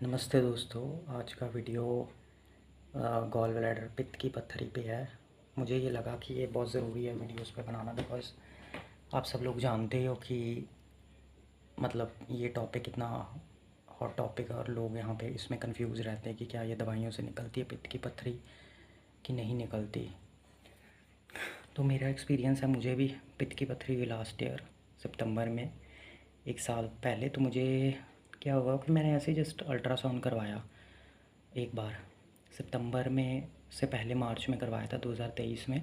नमस्ते दोस्तों। आज का वीडियो गॉल ब्लैडर पित्त की पत्थरी पे है। मुझे ये लगा कि ये बहुत ज़रूरी है वीडियोस पे बनाना, बिकॉज़ आप सब लोग जानते हो कि मतलब ये टॉपिक कितना हॉट टॉपिक है और लोग यहाँ पे इसमें कंफ्यूज रहते हैं कि क्या ये दवाइयों से निकलती है पित्त की पत्थरी कि नहीं निकलती। तो मेरा एक्सपीरियंस है, मुझे भी पित्त की पत्थरी हुई लास्ट ईयर सितंबर में, एक साल पहले। तो मुझे क्या हुआ कि मैंने ऐसे ही जस्ट अल्ट्रासाउंड करवाया एक बार सितंबर में, से पहले मार्च में करवाया था 2023 में।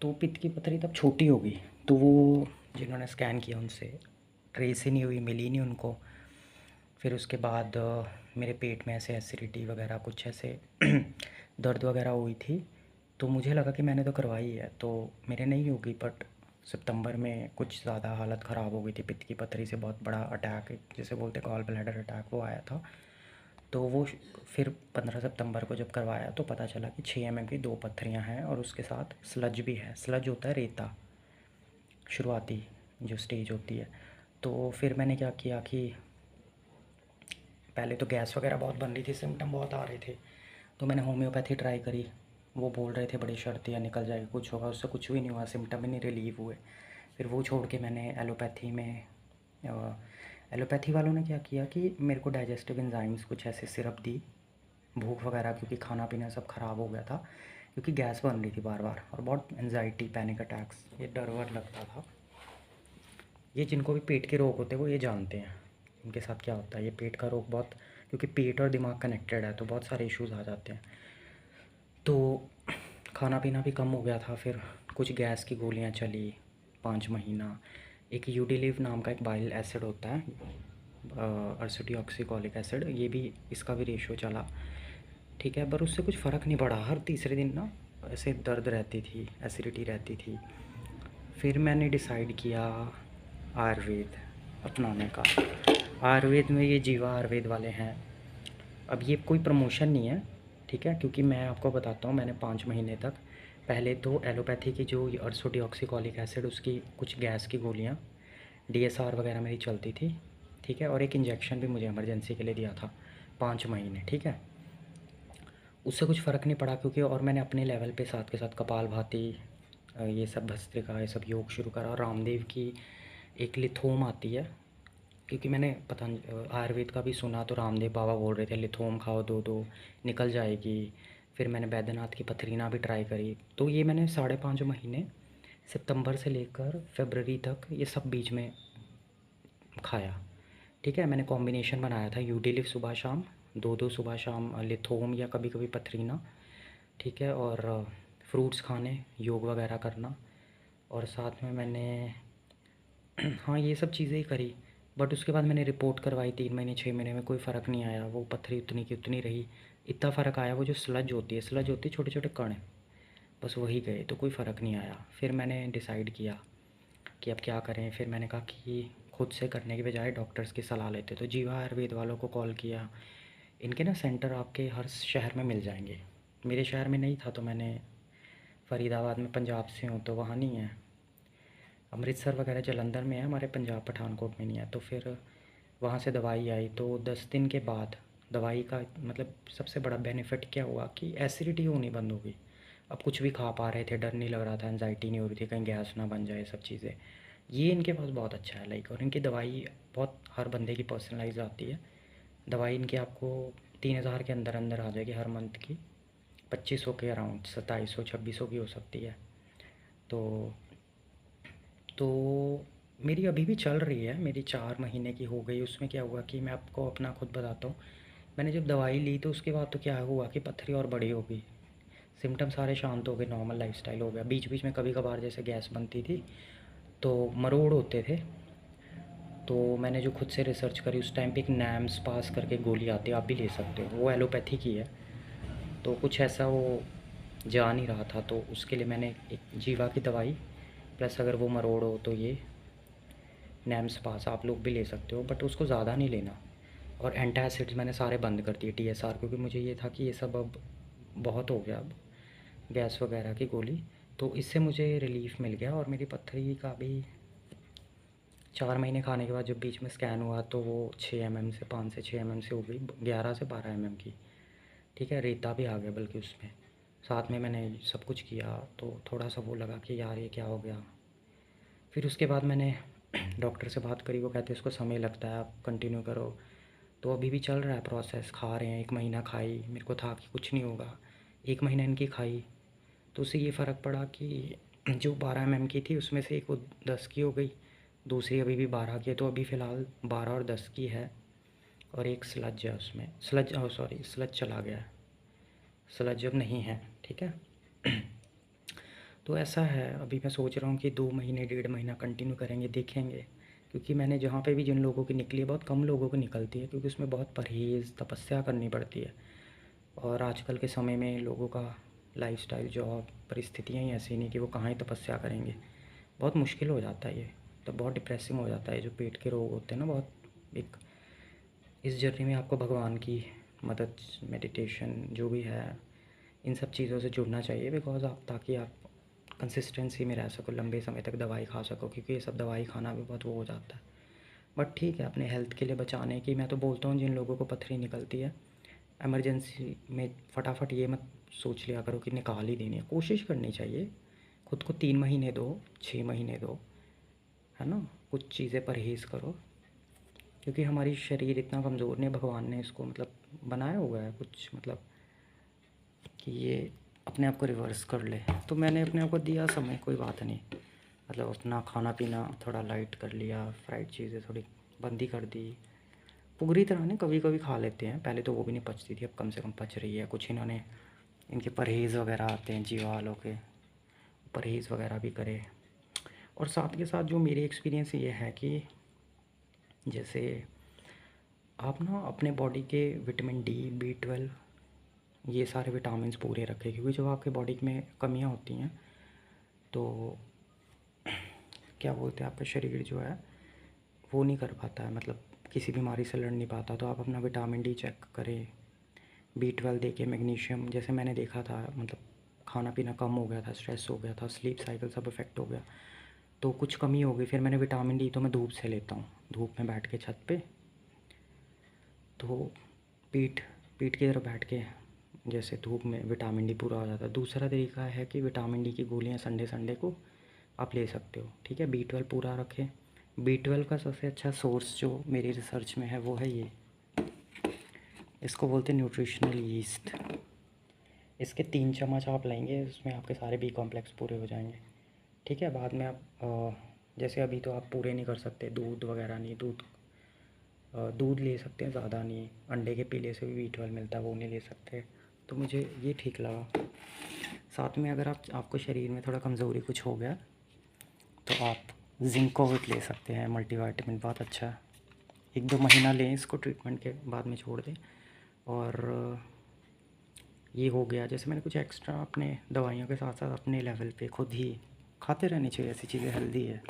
तो पित्त की पथरी तब छोटी हो गई, तो वो जिन्होंने स्कैन किया उनसे ट्रेस ही नहीं हुई, मिली नहीं उनको। फिर उसके बाद मेरे पेट में ऐसे एसिडिटी वगैरह कुछ ऐसे दर्द वगैरह हुई थी। तो मुझे लगा कि मैंने तो करवाई है तो मेरे नहीं होगी, बट सितंबर में कुछ ज़्यादा हालत ख़राब हो गई थी पित्त की पथरी से। बहुत बड़ा अटैक, जैसे बोलते गॉल ब्लैडर अटैक, वो आया था। तो वो फिर 15 सितंबर को जब करवाया तो पता चला कि 6 mm की 2 पत्थरियाँ हैं और उसके साथ स्लज भी है। स्लज होता है रेता, शुरुआती जो स्टेज होती है। तो फिर मैंने क्या किया कि पहले तो गैस वगैरह बहुत बन रही थी, सिम्टम बहुत आ रहे थे, तो मैंने होम्योपैथी ट्राई करी। वो बोल रहे थे बड़ी शर्तियाँ निकल जाएगी, कुछ होगा, उससे कुछ भी नहीं हुआ, सिम्टम ही नहीं रिलीव हुए। फिर वो छोड़ के मैंने एलोपैथी में एलोपैथी वालों ने क्या किया कि मेरे को डाइजेस्टिव एंजाइम्स कुछ ऐसे सिरप दी, भूख वगैरह, क्योंकि खाना पीना सब ख़राब हो गया था, क्योंकि गैस बन रही थी बार बार और बहुत एनजाइटी, पैनिक अटैक्स, ये डर वर लगता था। ये जिनको भी पेट के रोग होते हैं वो ये जानते हैं इनके साथ क्या होता है। ये पेट का रोग बहुत, क्योंकि पेट और दिमाग कनेक्टेड है तो बहुत सारे इश्यूज आ जाते हैं। तो खाना पीना भी कम हो गया था। फिर कुछ गैस की गोलियां चली 5 महीना। एक यूडिलिव नाम का एक बाइल एसिड होता है, अर्सिटिऑक्सिकॉलिक एसिड, ये भी, इसका भी रेशियो चला, ठीक है, पर उससे कुछ फ़र्क नहीं पड़ा। हर तीसरे दिन ना ऐसे दर्द रहती थी, एसिडिटी रहती थी। फिर मैंने डिसाइड किया आयुर्वेद अपनाने का। आयुर्वेद में ये जीवा आयुर्वेद वाले हैं। अब ये कोई प्रमोशन नहीं है, ठीक है, क्योंकि मैं आपको बताता हूँ, मैंने 5 महीने तक पहले तो एलोपैथी की जो अर्सोडिऑक्सिकॉलिक एसिड, उसकी कुछ गैस की गोलियाँ, डीएसआर वगैरह मेरी चलती थी, ठीक है, और एक इंजेक्शन भी मुझे इमरजेंसी के लिए दिया था 5 महीने, ठीक है। उससे कुछ फ़र्क नहीं पड़ा, क्योंकि और मैंने अपने लेवल पे साथ के साथ कपालभाति, ये सब भस्त्रिका, ये सब योग शुरू करा। और रामदेव की एक लिथोम आती है, क्योंकि मैंने आयुर्वेद का भी सुना, तो रामदेव बाबा बोल रहे थे लिथोम खाओ, दो दो निकल जाएगी। फिर मैंने बैद्यनाथ की पथरीना भी ट्राई करी। तो ये मैंने 5.5 महीने सितंबर से लेकर फरवरी तक ये सब बीच में खाया, ठीक है। मैंने कॉम्बिनेशन बनाया था, यूडिलिव सुबह शाम, दो दो सुबह शाम लिथोम या कभी कभी पथरीना, ठीक है, और फ्रूट्स खाने, योग वगैरह करना, और साथ में मैंने हाँ ये सब चीज़ें ही करी। बट उसके बाद मैंने रिपोर्ट करवाई 3 महीने 6 महीने में, कोई फ़र्क नहीं आया। वो पथरी उतनी की उतनी रही। इतना फ़र्क आया, वो जो स्लज होती है छोटे छोटे कण, बस वही गए, तो कोई फ़र्क नहीं आया। फिर मैंने डिसाइड किया कि अब क्या करें। फिर मैंने कहा कि खुद से करने के बजाय डॉक्टर्स की सलाह लेते, तो जीवा आयुर्वेद वालों को कॉल किया। इनके ना सेंटर आपके हर शहर में मिल जाएंगे। मेरे शहर में नहीं था, तो मैंने फ़रीदाबाद में, पंजाब से हूँ तो वहाँ नहीं है। अमृतसर वगैरह जलंधर में है हमारे, पंजाब पठानकोट में नहीं है। तो फिर वहाँ से दवाई आई, तो 10 दिन के बाद दवाई का मतलब सबसे बड़ा बेनिफिट क्या हुआ कि एसिडिटी होनी बंद हो गई। अब कुछ भी खा पा रहे थे, डर नहीं लग रहा था, एंजाइटी नहीं हो रही थी कहीं गैस ना बन जाए, सब चीज़ें। ये इनके पास बहुत अच्छा है, लाइक, और इनकी दवाई बहुत हर बंदे की पर्सनलाइज आती है। दवाई इनकी आपको 3,000 के अंदर अंदर आ जाएगी हर मंथ की, 2500 के अराउंड, 2700 2600 की हो सकती है। तो तो मेरी अभी भी चल रही है, मेरी 4 महीने की हो गई। उसमें क्या हुआ कि मैं आपको अपना खुद बताता हूँ। मैंने जब दवाई ली तो उसके बाद तो क्या हुआ कि पथरी और बड़ी हो गई, सिम्टम सारे शांत हो गए, नॉर्मल लाइफस्टाइल हो गया। बीच बीच में कभी कभार जैसे गैस बनती थी तो मरोड़ होते थे। तो मैंने जो खुद से रिसर्च करी उस टाइम पे, एक नैम्स पास करके गोली आती है, आप भी ले सकते हो, वो एलोपैथी की है। तो कुछ ऐसा वो जा नहीं रहा था, तो उसके लिए मैंने एक जीवा की दवाई, प्लस अगर वो मरोड़ हो तो ये नैम्स पास आप लोग भी ले सकते हो, बट उसको ज़्यादा नहीं लेना। और एंटासिड्स मैंने सारे बंद कर दिए, टीएसआर, क्योंकि मुझे ये था कि ये सब अब बहुत हो गया, अब गैस वगैरह की गोली। तो इससे मुझे रिलीफ़ मिल गया और मेरी पथरी का भी 4 महीने खाने के बाद जब बीच में स्कैन हुआ तो वो 6 mm से 5 से 6 mm से हो गई 11 से 12 mm की। ठीक है, रेता भी आ गया बल्कि उसमें। साथ में मैंने सब कुछ किया तो थोड़ा सा वो लगा कि यार ये क्या हो गया। फिर उसके बाद मैंने डॉक्टर से बात करी, वो कहते हैं इसको समय लगता है, आप कंटिन्यू करो। तो अभी भी चल रहा है प्रोसेस, खा रहे हैं। 1 महीना खाई, मेरे को था कि कुछ नहीं होगा। 1 महीना इनकी खाई तो उससे ये फ़र्क पड़ा कि जो 12 mm की थी उसमें से एक वो 10 की हो गई, दूसरी अभी भी 12 की है। तो अभी फ़िलहाल 12 और 10 की है, और एक स्लज है उसमें। स्लज सॉरी स्लज चला गया है, स्लज अब नहीं है। ठीक है। तो ऐसा है, अभी मैं सोच रहा हूँ कि 2 महीने 1.5 महीना कंटिन्यू करेंगे, देखेंगे। क्योंकि मैंने जहाँ पे भी जिन लोगों की निकली है, बहुत कम लोगों की निकलती है, क्योंकि उसमें बहुत परहेज़ तपस्या करनी पड़ती है। और आजकल के समय में लोगों का लाइफस्टाइल, जॉब, परिस्थितियाँ ही ऐसी नहीं कि वो कहाँ ही तपस्या करेंगे। बहुत मुश्किल हो जाता है ये, तो बहुत डिप्रेसिंग हो जाता है। जो पेट के रोग होते हैं ना, बहुत एक इस जर्नी में आपको भगवान की मदद, मेडिटेशन जो भी है, इन सब चीज़ों से जुड़ना चाहिए। बिकॉज़ आप, ताकि आप कंसिस्टेंसी में रह सको, लंबे समय तक दवाई खा सको, क्योंकि ये सब दवाई खाना भी बहुत वो हो जाता है। बट ठीक है, अपने हेल्थ के लिए बचाने की मैं तो बोलता हूँ, जिन लोगों को पथरी निकलती है इमरजेंसी में फटाफट ये मत सोच लिया करो कि निकाल ही देनी है। कोशिश करनी चाहिए, खुद को 3 महीने दो, 6 महीने दो, है ना। कुछ चीज़ें परहेज़ करो, क्योंकि हमारी शरीर इतना कमज़ोर नहीं, भगवान ने इसको मतलब बनाया हुआ है कुछ, मतलब कि ये अपने आप को रिवर्स कर ले। तो मैंने अपने आप को दिया समय, कोई बात नहीं। मतलब अपना खाना पीना थोड़ा लाइट कर लिया, फ्राइड चीज़ें थोड़ी बंद ही कर दी। पूरी तरह नहीं, कभी कभी खा लेते हैं, पहले तो वो भी नहीं पचती थी, अब कम से कम पच रही है। कुछ इन्होंने इनके परहेज़ वगैरह आते हैं जीवा वालों के, परहेज़ वगैरह भी करे। और साथ के साथ जो मेरे एक्सपीरियंस ये है कि जैसे आप ना अपने बॉडी के विटामिन डी, B12, ये सारे विटामिन्स पूरे रखें, क्योंकि जब आपके बॉडी में कमियां होती हैं तो क्या बोलते हैं, आपका शरीर जो है वो नहीं कर पाता है, मतलब किसी बीमारी से लड़ नहीं पाता। तो आप अपना विटामिन डी चेक करें, B12 देखें, मैग्नीशियम। जैसे मैंने देखा था, मतलब खाना पीना कम हो गया था, स्ट्रेस हो गया था, स्लीप साइकिल सब इफ़ेक्ट हो गया, तो कुछ कमी हो गई। फिर मैंने विटामिन डी तो मैं धूप से लेता हूँ, धूप में बैठ के छत पे, तो पीठ पीठ की तरफ बैठ के जैसे धूप में विटामिन डी पूरा हो जाता है। दूसरा तरीका है कि विटामिन डी की गोलियाँ संडे संडे को आप ले सकते हो। ठीक है, B12 पूरा रखें। B12 का सबसे अच्छा सोर्स जो मेरी रिसर्च में है वो है ये, इसको बोलते हैं न्यूट्रिशनल यीस्ट। इसके 3 चम्मच आप लेंगे, उसमें आपके सारे बी कॉम्प्लेक्स पूरे हो जाएंगे। ठीक है, बाद में आप जैसे अभी तो आप पूरे नहीं कर सकते, दूध वगैरह नहीं, दूध ले सकते हैं, ज़्यादा नहीं। अंडे के पीले से भी B12 मिलता है, वो नहीं ले सकते। तो मुझे ये ठीक लगा। साथ में अगर आपको शरीर में थोड़ा कमज़ोरी कुछ हो गया तो आप जिंकोविट ले सकते हैं, मल्टीविटामिन, बहुत अच्छा है। 1-2 महीना लें इसको, ट्रीटमेंट के बाद में छोड़ दें। और ये हो गया, जैसे मैंने कुछ एक्स्ट्रा अपने दवाइयों के साथ साथ अपने लेवल पे खुद ही खाते रहनी चाहिए, ऐसी चीज़ें हेल्दी है।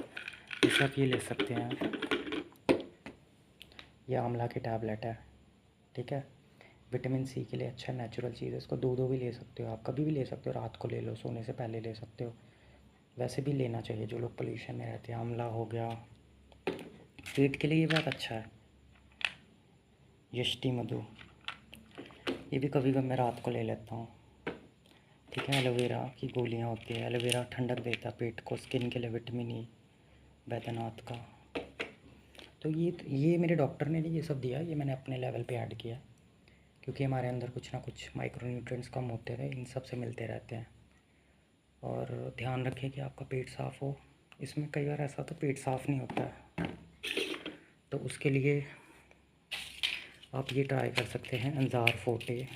जैसे आप ये ले सकते हैं, ये आंवला की टैबलेट है। ठीक है, विटामिन सी के लिए अच्छा नेचुरल चीज़ है। इसको 2-2 भी ले सकते हो, आप कभी भी ले सकते हो, रात को ले लो, सोने से पहले ले सकते हो। वैसे भी लेना चाहिए जो लोग पोल्यूशन में रहते हैं। आंवला हो गया, पेट के लिए ये बहुत अच्छा है। यष्टि मधु, ये भी कभी कभी मैं रात को ले लेता हूँ। ठीक है, एलोवेरा की गोलियाँ होती है, एलोवेरा ठंडक देता है पेट को, स्किन के लिए विटामिन ई, बैद्यनाथ का। तो ये मेरे डॉक्टर ने नहीं ये सब दिया, ये मैंने अपने लेवल पे ऐड किया, क्योंकि हमारे अंदर कुछ ना कुछ माइक्रो न्यूट्रिएंट्स कम होते रहे, इन सब से मिलते रहते हैं। और ध्यान रखें कि आपका पेट साफ़ हो। इसमें कई बार ऐसा तो पेट साफ़ नहीं होता है, तो उसके लिए आप ये ट्राई कर सकते हैं, अंजार फोर्टे।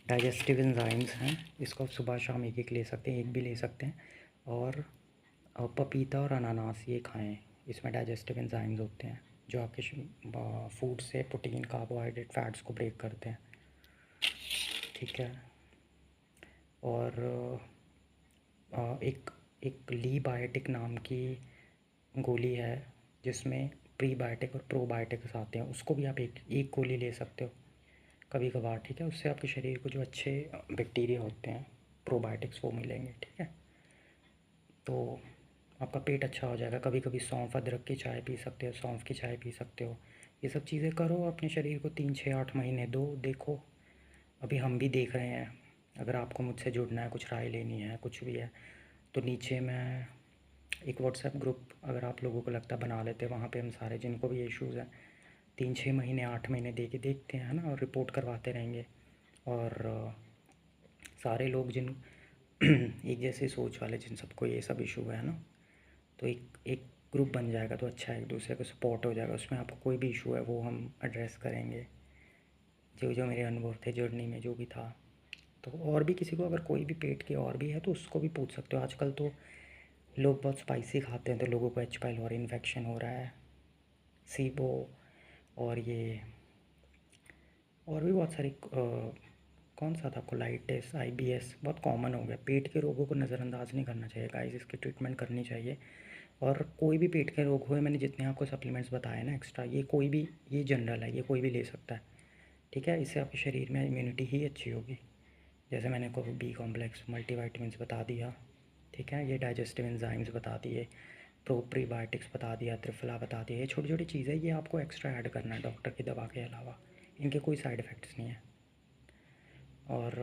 डाइजेस्टिव एंजाइम्स हैं, इसको आप सुबह शाम एक एक ले सकते हैं, एक भी ले सकते हैं। और पपीता और अनानास ये खाएं, इसमें डाइजेस्टिव एंजाइम्स होते हैं जो आपके फूड से प्रोटीन, कार्बोहाइड्रेट, फैट्स को ब्रेक करते हैं। ठीक है, और एक एक लीबायोटिक नाम की गोली है, जिसमें प्रीबायोटिक और प्रोबायोटिक्स आते हैं, उसको भी आप एक एक गोली ले सकते हो कभी कभार। ठीक है, उससे आपके शरीर को जो अच्छे बैक्टीरिया होते हैं, प्रोबायोटिक्स, वो मिलेंगे। ठीक है, तो आपका पेट अच्छा हो जाएगा। कभी कभी सौंफ अदरक की चाय पी सकते हो, सौंफ की चाय पी सकते हो। ये सब चीज़ें करो, अपने शरीर को 3 6 8 महीने दो, देखो। अभी हम भी देख रहे हैं। अगर आपको मुझसे जुड़ना है, कुछ राय लेनी है, कुछ भी है, तो नीचे मैं एक व्हाट्सएप ग्रुप, अगर आप लोगों को लगता है, बना लेते हैं। वहाँ पे हम सारे जिनको भी इश्यूज़ हैं 3 6 महीने 8 महीने दे के देखते हैं, है ना, और रिपोर्ट करवाते रहेंगे। और सारे लोग जिन एक जैसे सोच वाले, जिन सबको ये सब इशू है ना, तो एक एक ग्रुप बन जाएगा तो अच्छा है, एक दूसरे को सपोर्ट हो जाएगा। उसमें आपको कोई भी इशू है वो हम एड्रेस करेंगे, जो जो मेरे अनुभव थे जर्नी में जो भी था। तो और भी किसी को अगर कोई भी पेट के और भी है तो उसको भी पूछ सकते हो। आजकल तो लोग बहुत स्पाइसी खाते हैं, तो लोगों को एच पाइलोरी इन्फेक्शन हो रहा है, सीबो, और ये और भी बहुत सारी कौन सा था, कोलाइटिस, आईबीएस, बहुत कॉमन हो गया। पेट के रोगों को नज़रअंदाज नहीं करना चाहिए गाइस, इसकी ट्रीटमेंट करनी चाहिए। और कोई भी पेट के रोग हुए, मैंने जितने आपको सप्लीमेंट्स बताए ना एक्स्ट्रा, ये कोई भी, ये जनरल है, ये कोई भी ले सकता है, ठीक है। इससे आपके शरीर में इम्यूनिटी ही अच्छी होगी। जैसे मैंने को बी कॉम्प्लेक्स, मल्टीवाइटमिनस बता दिया, ठीक है, ये डाइजेस्टिव एंजाइम्स बता दिए, प्रोप्रीबायोटिक्स बता दिया, त्रिफला बता दिया। ये छोटी छोटी चीज़ें, ये आपको एक्स्ट्रा ऐड करना है डॉक्टर की दवा के अलावा। इनके कोई साइड इफ़ेक्ट्स नहीं है। और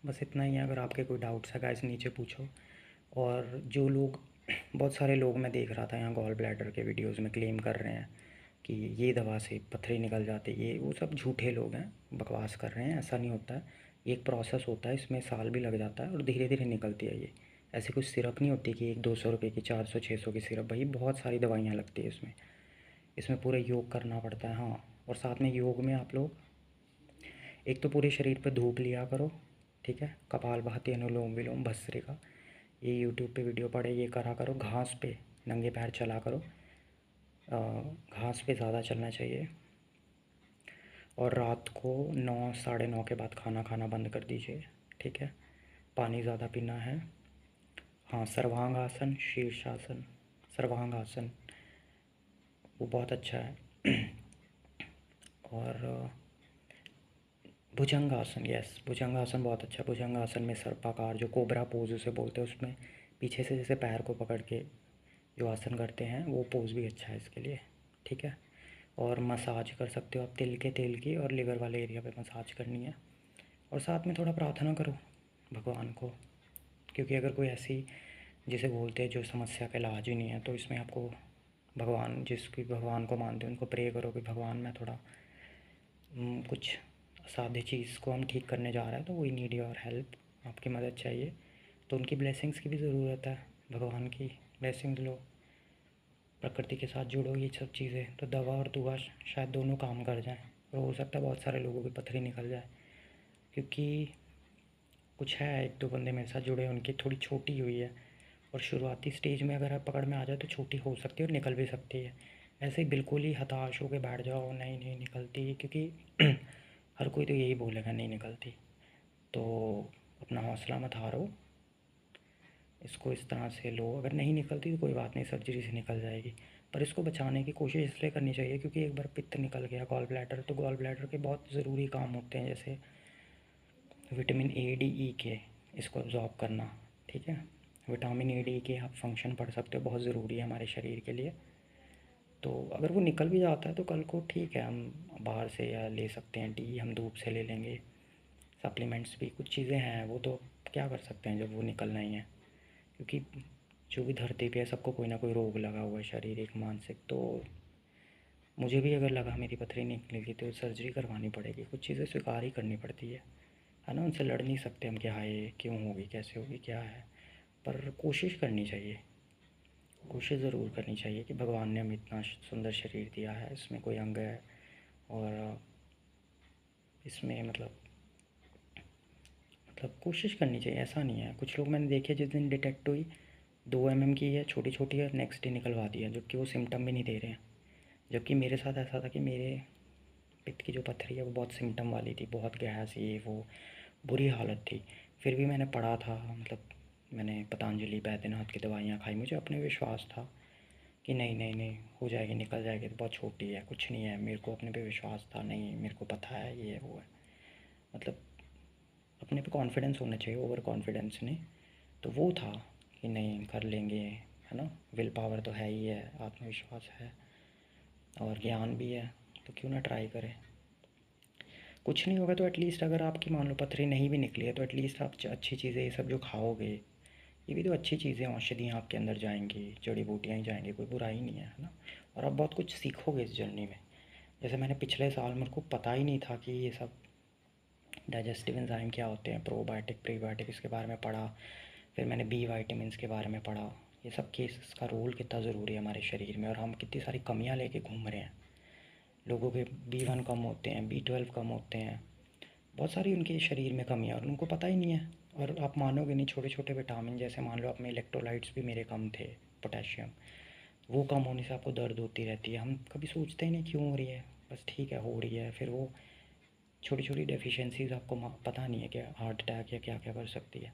बस इतना ही है। अगर आपके कोई डाउट्स है गाइस, नीचे पूछो। और जो लोग, बहुत सारे लोग मैं देख रहा था यहाँ गॉल ब्लैडर के वीडियोस में क्लेम कर रहे हैं कि ये दवा से पथरी निकल जाती है, ये वो सब झूठे लोग हैं, बकवास कर रहे हैं। ऐसा नहीं होता है, एक प्रोसेस होता है, इसमें साल भी लग जाता है और धीरे धीरे निकलती है ये। ऐसी कुछ सिरप नहीं होती कि 100 200 रुपये की, 400 600 की सिरप। भाई बहुत सारी दवाइयाँ लगती है इसमें। इसमें पूरा योग करना पड़ता है, हाँ। और साथ में योग में आप लोग एक तो पूरे शरीर पे धूप लिया करो, ठीक है। कपालभाति, अनुलोम विलोम, भस्त्रिका, ये यूट्यूब पे वीडियो पड़े, ये करा करो। घास पे नंगे पैर चला करो, घास पे ज़्यादा चलना चाहिए। और रात को 9 9:30 के बाद खाना खाना बंद कर दीजिए, ठीक है। पानी ज़्यादा पीना है। हाँ, सर्वांग आसन, शीर्षासन, सर्वांग आसन वो बहुत अच्छा है। और भुजंगासन, यस, भुजंगासन बहुत अच्छा। भुजंगासन में सर्पाकार, जो कोबरा पोज उसे बोलते हैं, उसमें पीछे से जैसे पैर को पकड़ के जो आसन करते हैं, वो पोज भी अच्छा है इसके लिए, ठीक है। और मसाज कर सकते हो आप, तिल के तेल की, और लिवर वाले एरिया पे मसाज करनी है। और साथ में थोड़ा प्रार्थना करो भगवान को, क्योंकि अगर कोई ऐसी, जिसे बोलते हैं, जो समस्या का इलाज ही नहीं है, तो इसमें आपको भगवान, जिसकी भगवान को मानते हो उनको प्रे करो कि भगवान, मैं थोड़ा कुछ असाध्य चीज़ को हम ठीक करने जा रहे हैं, तो वी नीड योर हेल्प, आपकी मदद चाहिए। तो उनकी ब्लेसिंग्स की भी ज़रूरत है, भगवान की ब्लेसिंग्स लो, प्रकृति के साथ जुड़ो, ये सब चीज़ें। तो दवा और दुआ शायद दोनों काम कर जाएं, और हो सकता है बहुत सारे लोगों की पथरी निकल जाए। क्योंकि कुछ है, एक दो बंदे मेरे साथ जुड़े हैं, उनकी थोड़ी छोटी हुई है, और शुरुआती स्टेज में अगर आप पकड़ में आ जाए तो छोटी हो सकती है और निकल भी सकती है। ऐसे ही बिल्कुल ही हताश हो के बैठ जाओ, नहीं नहीं निकलती, क्योंकि हर कोई तो यही बोलेगा नहीं निकलती। तो अपना हौसला मत हारो, इसको इस तरह से लो। अगर नहीं निकलती तो कोई बात नहीं, सर्जरी से निकल जाएगी। पर इसको बचाने की कोशिश इसलिए करनी चाहिए क्योंकि एक बार पित्त निकल गया, गॉल ब्लैडर, तो गॉल ब्लैडर के बहुत ज़रूरी काम होते हैं, जैसे विटामिन ए डी ई के, इसको अब्जॉर्ब करना, ठीक है। विटामिन ए डी के आप फंक्शन पढ़ सकते हो, बहुत ज़रूरी है हमारे शरीर के लिए। तो अगर वो निकल भी जाता है तो कल को ठीक है, हम बाहर से या ले सकते हैं, डी हम धूप से ले लेंगे। सप्लीमेंट्स भी कुछ चीज़ें हैं, वो तो क्या कर सकते हैं जब वो निकलना ही है। क्योंकि जो भी धरती पे है, सबको कोई ना कोई रोग लगा हुआ है, शारीरिक मानसिक। तो मुझे भी अगर लगा मेरी पथरी निकलेगी तो सर्जरी करवानी पड़ेगी, कुछ चीज़ें स्वीकार ही करनी पड़ती है ना। उनसे लड़ नहीं सकते हम कि हाँ ये क्यों होगी, कैसे होगी, क्या है। पर कोशिश करनी चाहिए, कोशिश ज़रूर करनी चाहिए कि भगवान ने हमें इतना सुंदर शरीर दिया है, इसमें कोई अंग है, और इसमें मतलब कोशिश करनी चाहिए। ऐसा नहीं है, कुछ लोग मैंने देखे जिस दिन डिटेक्ट हुई 2 mm की है, छोटी छोटी है, नेक्स्ट डे निकलवा दिया, जबकि वो सिम्टम भी नहीं दे रहे हैं। जबकि मेरे साथ ऐसा था कि मेरे पित्त की जो पथरी है वो बहुत सिम्टम वाली थी, बहुत गैस, ये वो, बुरी हालत थी। फिर भी मैंने पढ़ा था, मतलब मैंने पतंजलि, बैद्यनाथ की दवाइयाँ खाई, मुझे अपने विश्वास था कि नहीं नहीं नहीं हो जाएगी, निकल जाएगी, तो बहुत छोटी है, कुछ नहीं है। मेरे को अपने पे विश्वास था, नहीं मेरे को पता है, ये है वो है, मतलब अपने पे कॉन्फिडेंस होना चाहिए, ओवर कॉन्फिडेंस नहीं। तो वो था, कि नहीं कर लेंगे, है ना। विल पावर तो है ही है, आत्मविश्वास है और ज्ञान भी है, तो क्यों ना ट्राई करें। कुछ नहीं होगा तो एटलीस्ट अगर आपकी मान लो पथरी नहीं भी निकली है तो एटलीस्ट आप अच्छी चीज़ें ये सब जो खाओगे, ये भी तो अच्छी चीज़ें, औषधियाँ आपके अंदर जाएंगी, जड़ी बूटियाँ ही जाएंगी, कोई बुराई नहीं है ना। और आप बहुत कुछ सीखोगे इस जर्नी में। जैसे मैंने पिछले साल, मेरे को पता ही नहीं था कि ये सब डाइजेस्टिव एंजाइम क्या होते हैं, प्रोबायोटिक प्रीबायोटिक, इसके बारे में पढ़ा। फिर मैंने बी वाइटामिन के बारे में पढ़ा, ये सब के इसका रोल कितना ज़रूरी है हमारे शरीर में, और हम कितनी सारी कमियाँ लेके घूम रहे हैं। लोगों के B1 कम होते हैं, B12 कम होते हैं, बहुत सारी उनके शरीर में कमियाँ, और उनको पता ही नहीं है। और आप मानोगे नहीं, छोटे छोटे विटामिन, जैसे मान लो आप में इलेक्ट्रोलाइट्स भी मेरे कम थे, पोटेशियम, वो कम होने से आपको दर्द होती रहती है। हम कभी सोचते ही नहीं क्यों हो रही है, बस ठीक है हो रही है। फिर वो छोटी छोटी डेफिशिएंसीज आपको पता नहीं है कि हार्ट अटैक या क्या क्या कर सकती है।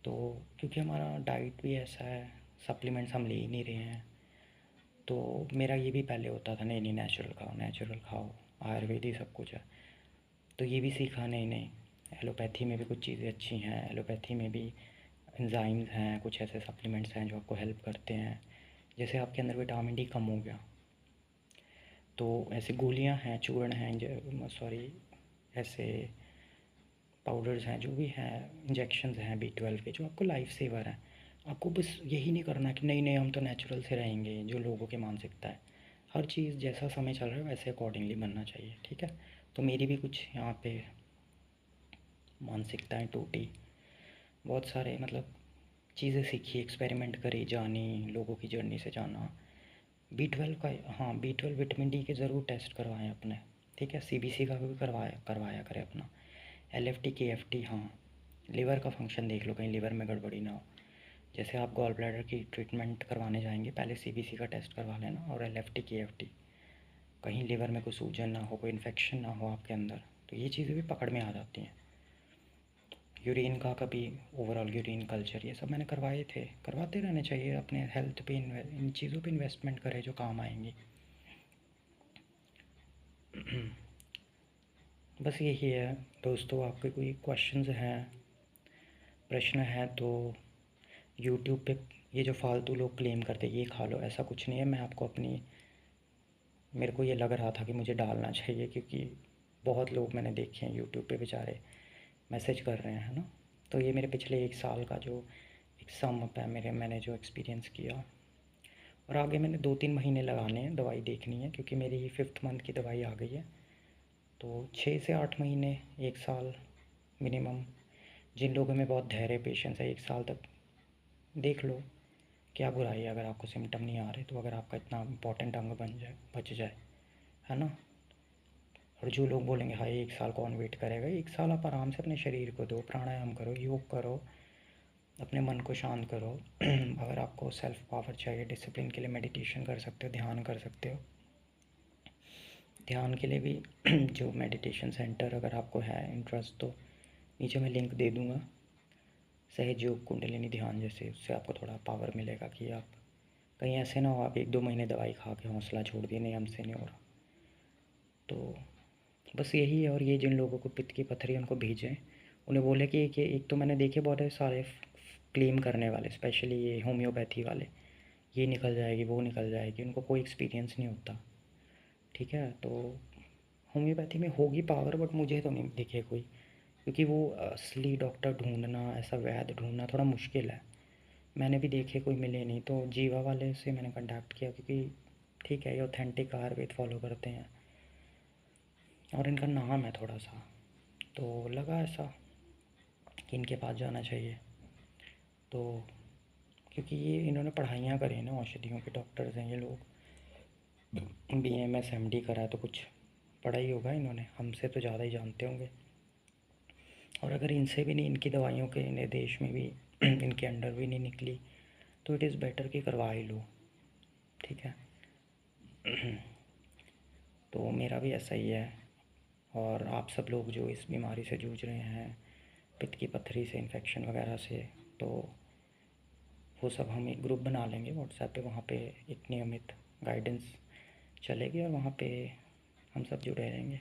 तो क्योंकि हमारा डाइट भी ऐसा है, सप्लीमेंट्स हम ले ही नहीं रहे हैं। तो मेरा ये भी पहले होता था, नहीं नहीं नेचुरल खाओ, नेचुरल खाओ, आयुर्वेदिक सब कुछ है। तो ये भी सीखा, नहीं नहीं एलोपैथी में भी कुछ चीज़ें अच्छी हैं, एलोपैथी में भी एंजाइम्स हैं, कुछ ऐसे सप्लीमेंट्स हैं जो आपको हेल्प करते हैं। जैसे आपके अंदर विटामिन डी कम हो गया तो ऐसे गोलियां हैं, चूर्ण हैं, सॉरी, ऐसे पाउडर्स हैं, जो भी हैं, इंजेक्शंस हैं B12 के, जो आपको लाइफ सेवर हैं। आपको बस यही नहीं करना कि नहीं नहीं हम तो नेचुरल से रहेंगे, जो लोगों की मानसिकता है। हर चीज़ जैसा समय चल रहा है वैसे अकॉर्डिंगली बनना चाहिए, ठीक है। तो मेरी भी कुछ यहाँ पे मानसिकताएं टूटी, बहुत सारे मतलब चीज़ें सीखी, एक्सपेरिमेंट करी, जानी, लोगों की जर्नी से जाना। B12 का, हाँ B12 विटामिन डी के ज़रूर टेस्ट करवाएं अपने, ठीक है। CBC का भी करवाया करवाया करें अपना, LFT KFT, हाँ। लिवर का फंक्शन देख लो, कहीं लिवर में गड़बड़ी ना हो। जैसे आप गॉल ब्लैडर की ट्रीटमेंट करवाने जाएंगे, पहले CBC का टेस्ट करवा लेना, और LFT KFT, कहीं लिवर में कोई सूजन ना हो, कोई इन्फेक्शन ना हो आपके अंदर, तो ये चीज़ें भी पकड़ में आ जाती हैं। यूरिन का कभी, ओवरऑल यूरिन कल्चर, ये सब मैंने करवाए थे, करवाते रहने चाहिए। अपने हेल्थ पे इन चीज़ों पे इन्वेस्टमेंट करें जो काम आएंगी। बस यही है दोस्तों। आपके कोई क्वेश्चंस हैं, प्रश्न है तो यूट्यूब पे ये जो फालतू लोग क्लेम करते ये खा लो, ऐसा कुछ नहीं है। मैं आपको अपनी, मेरे को ये लग रहा था कि मुझे डालना चाहिए, क्योंकि बहुत लोग मैंने देखे हैं यूट्यूब पे बेचारे मैसेज कर रहे हैं ना। तो ये मेरे पिछले 1 साल का जो एक सम अप है, मैंने जो एक्सपीरियंस किया, और आगे मैंने 2-3 महीने लगाने हैं, दवाई देखनी है, क्योंकि मेरी 5th मंथ की दवाई आ गई है। तो 6 से 8 महीने, 1 साल मिनिमम। जिन लोगों में बहुत धैर्य पेशेंस है, 1 साल तक देख लो, क्या बुराई है अगर आपको सिम्टम नहीं आ रहे तो, अगर आपका इतना इंपॉर्टेंट अंग बन जाए, बच जाए, है ना। और जो लोग बोलेंगे हाई 1 साल कौन वेट करेगा, 1 साल आप आराम से अपने शरीर को दो, प्राणायाम करो, योग करो, अपने मन को शांत करो। अगर आपको सेल्फ पावर चाहिए, डिसिप्लिन के लिए मेडिटेशन कर सकते हो, ध्यान कर सकते हो। ध्यान के लिए भी जो मेडिटेशन सेंटर अगर आपको है इंटरेस्ट, तो नीचे मैं लिंक दे दूँगा, सहज योग, कुंडलिनी ध्यान जैसे, उससे आपको थोड़ा पावर मिलेगा कि आप कहीं ऐसे ना हो आप 1-2 महीने दवाई खा के हौसला छोड़ दिए, नहीं हमसे नहीं हो रहा। तो बस यही है। और ये जिन लोगों को पित्त की पथरी है उनको भेजें, उन्हें बोले कि एक तो मैंने देखे बहुत सारे क्लेम करने वाले, स्पेशली ये होम्योपैथी वाले, ये निकल जाएगी वो निकल जाएगी, उनको कोई एक्सपीरियंस नहीं होता, ठीक है। तो होम्योपैथी में होगी पावर, बट मुझे तो नहीं दिखे कोई, क्योंकि वो असली डॉक्टर ढूंढना, ऐसा वैद्य ढूंढना थोड़ा मुश्किल है। मैंने भी देखे, कोई मिले नहीं, तो जीवा वाले से मैंने कांटेक्ट किया, क्योंकि ठीक है ये ऑथेंटिक आयुर्वेद फॉलो करते हैं और इनका नाम है थोड़ा सा, तो लगा ऐसा कि इनके पास जाना चाहिए। तो क्योंकि ये इन्होंने पढ़ाइयाँ करी हैं ना, औषधियों के डॉक्टर्स हैं ये लोग, BMS MD करा है, तो कुछ पढ़ा ही होगा इन्होंने, हमसे तो ज़्यादा ही जानते होंगे। और अगर इनसे भी नहीं, इनकी दवाइयों के निर्देश में भी इनके अंडर भी नहीं निकली, तो इट इज़ बेटर कि करवा ही लो, ठीक है। तो मेरा भी ऐसा ही है। और आप सब लोग जो इस बीमारी से जूझ रहे हैं, पित्त की पथरी से, इन्फेक्शन वगैरह से, तो वो सब हम एक ग्रुप बना लेंगे व्हाट्सएप पे, वहाँ पे एक नियमित गाइडेंस चलेगी और वहाँ पे हम सब जुड़े रहेंगे।